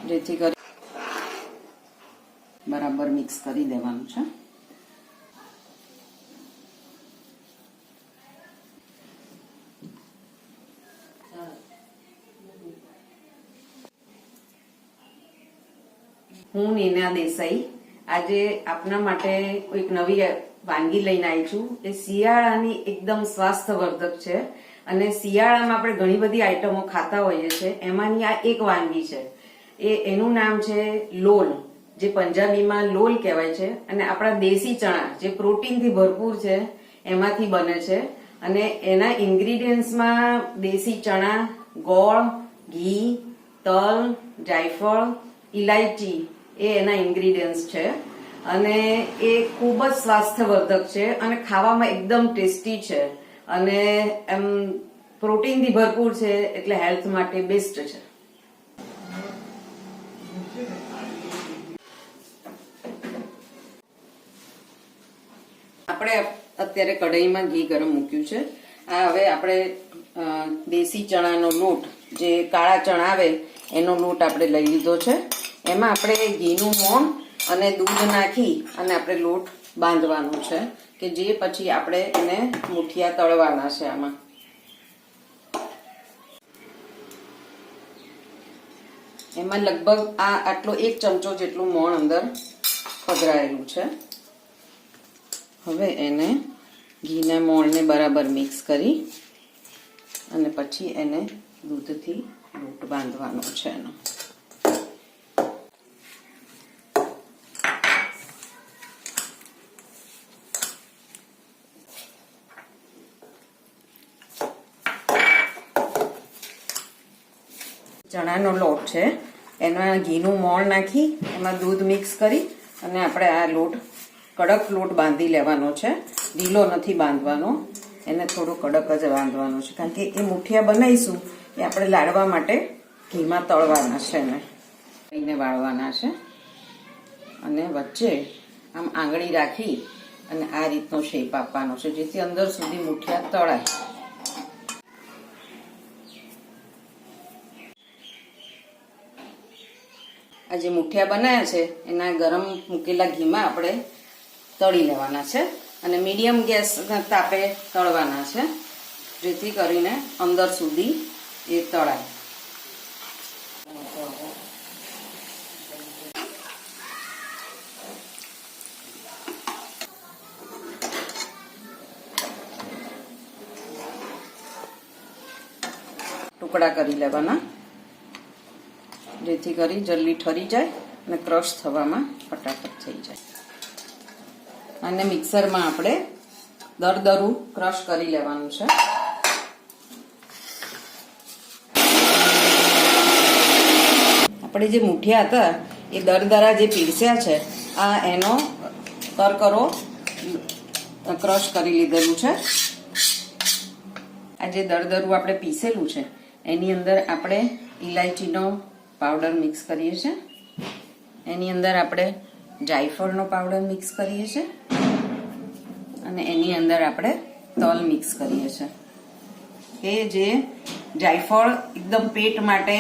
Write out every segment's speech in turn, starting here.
જેથી કરી બરાબર મિક્સ કરી દેવાનું છે. હું નીના દેસાઈ આજે આપના માટે એક નવી વાનગી લઈને આવી છું. એ શિયાળાની એકદમ સ્વાસ્થ્યવર્ધક છે અને શિયાળામાં આપણે ઘણી બધી આઈટમો ખાતા હોઈએ છીએ, એમાંની આ એક વાનગી છે. એનું નામ છે લોલ, જે પંજાબીમાં લોલ કહેવાય છે. અને આપણા દેશી ચણા જે પ્રોટીનથી ભરપૂર છે એમાંથી બને છે. અને એના ઇન્ગ્રીડિયન્ટ્સમાં દેશી ચણા, ગોળ, ઘી, તલ, જાયફળ, ઇલાયચી એ એના ઇન્ગ્રીડિયન્ટ્સ છે. અને એ ખૂબ જ સ્વાસ્થ્યવર્ધક છે અને ખાવામાં એકદમ ટેસ્ટી છે અને એમ પ્રોટીનથી ભરપૂર છે, એટલે હેલ્થ માટે બેસ્ટ છે. આપણે અત્યારે કઢાઈમાં ઘી ગરમ મૂક્યું છે. આ હવે આપણે દેશી ચણાનો લોટ, જે કાળા ચણા આવે એનો લોટ આપણે લઈ લીધો છે. એમાં આપણે ઘીનું મોણ અને દૂધ નાખી અને આપણે લોટ બાંધવાનું છે, કે જે પછી આપણે એને મુઠિયા તળવાના છે. આમાં એમાં લગભગ આટલો 1 ચમચો જેટલું મોણ અંદર પધરાયેલું છે. હવે એને ઘીના મોણને બરાબર મિક્સ કરી અને પછી એને દૂધથી લોટ બાંધવાનો છે એનો. ચણાનો લોટ છે, એમાં ઘીનું મોણ નાખી એમાં દૂધ મિક્સ કરી અને આપણે આ લોટ કડક લોટ બાંધી લેવાનો છે. ઢીલો નથી બાંધવાનો, એને થોડો કડક જ બાંધવાનો છે, કારણ કે એ મુઠિયા બનાવીશું એ આપણે લાડવા માટે ઘીમાં તળવાના છે. એને વાળવાના છે અને વચ્ચે આમ આંગળી રાખી અને આ રીતનો શેપ આપવાનો છે, જેથી અંદર સુધી મુઠિયા તળાય. આ જે મુઠિયા બનાવ્યા છે એના ગરમ મૂકેલા ઘીમાં આપણે તળી લેવાના છે અને મીડિયમ ગેસ તાપે તળવાના છે, જેથી કરીને અંદર સુધી એ તળાય. ટુકડા કરી લેવાના, જેથી કરી જલ્દી ઠરી જાય અને ક્રશ થવામાં ફટાફટ થઈ જાય. અને મિક્સરમાં આપણે દરદરું ક્રશ કરી લેવાનું છે. આપણે જે મુઠિયા હતા એ દરદરા જે પીરસ્યા છે, આ એનો કરકરો ક્રશ કરી લીધેલું છે. આ જે દરદરું આપણે પીસેલું છે એની અંદર આપણે ઇલાયચીનો પાવડર મિક્સ કરીએ છીએ, એની અંદર આપણે જાયફળનો પાવડર મિક્સ કરીએ છીએ અને એની અંદર આપણે તલ મિક્સ કરીએ છીએ. કે જે જાયફળ એકદમ પેટ માટે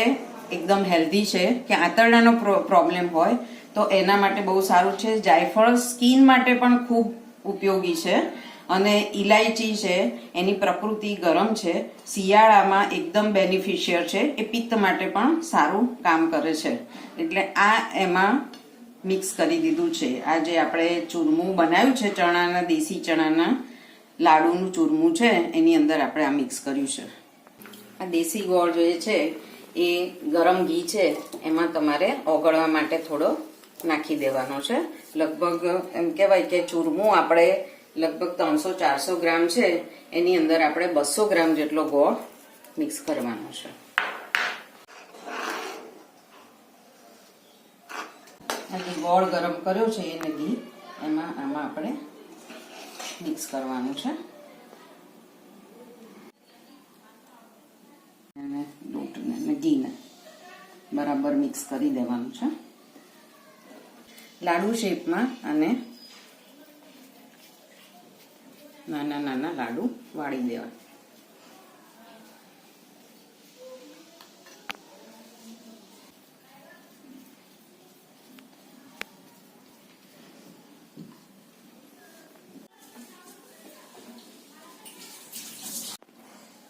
એકદમ હેલ્ધી છે, કે આંતરડાનો પ્રોબ્લેમ હોય તો એના માટે બહુ સારું છે. જાયફળ સ્કિન માટે પણ ખૂબ ઉપયોગી છે અને ઇલાયચી છે એની પ્રકૃતિ ગરમ છે, શિયાળામાં એકદમ બેનિફિશિયર છે, એ પિત્ત માટે પણ સારું કામ કરે છે. એટલે આ એમાં મિક્સ કરી દીધું છે. આ જે આપણે ચૂરમું બનાવ્યું છે, ચણાના દેશી ચણાના લાડુનું ચૂરમું છે, એની અંદર આપણે આ મિક્સ કર્યું છે. આ દેશી ગોળ જે છે એ ગરમ ઘી છે એમાં તમારે ઓગળવા માટે થોડો નાખી દેવાનો છે. લગભગ એમ કહેવાય કે ચૂરમું આપણે લગભગ 300-400 ગ્રામ છે, એની અંદર આપણે 200 ગ્રામ જેટલો ગોળ મિક્સ કરવાનો છે. આ જે ગોળ ગરમ કર્યો છે એને ઘી આમાં આપણે મિક્સ કરવાનું છે અને લોટને અને ઘીને બરાબર મિક્સ કરી દેવાનું છે. લાડુ શેપમાં અને નાના નાના લાડુ વાળી દેવા.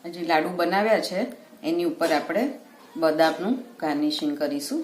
જે લાડુ બનાવ્યા છે એની ઉપર આપણે બદામનું ગાર્નિશિંગ કરીશું.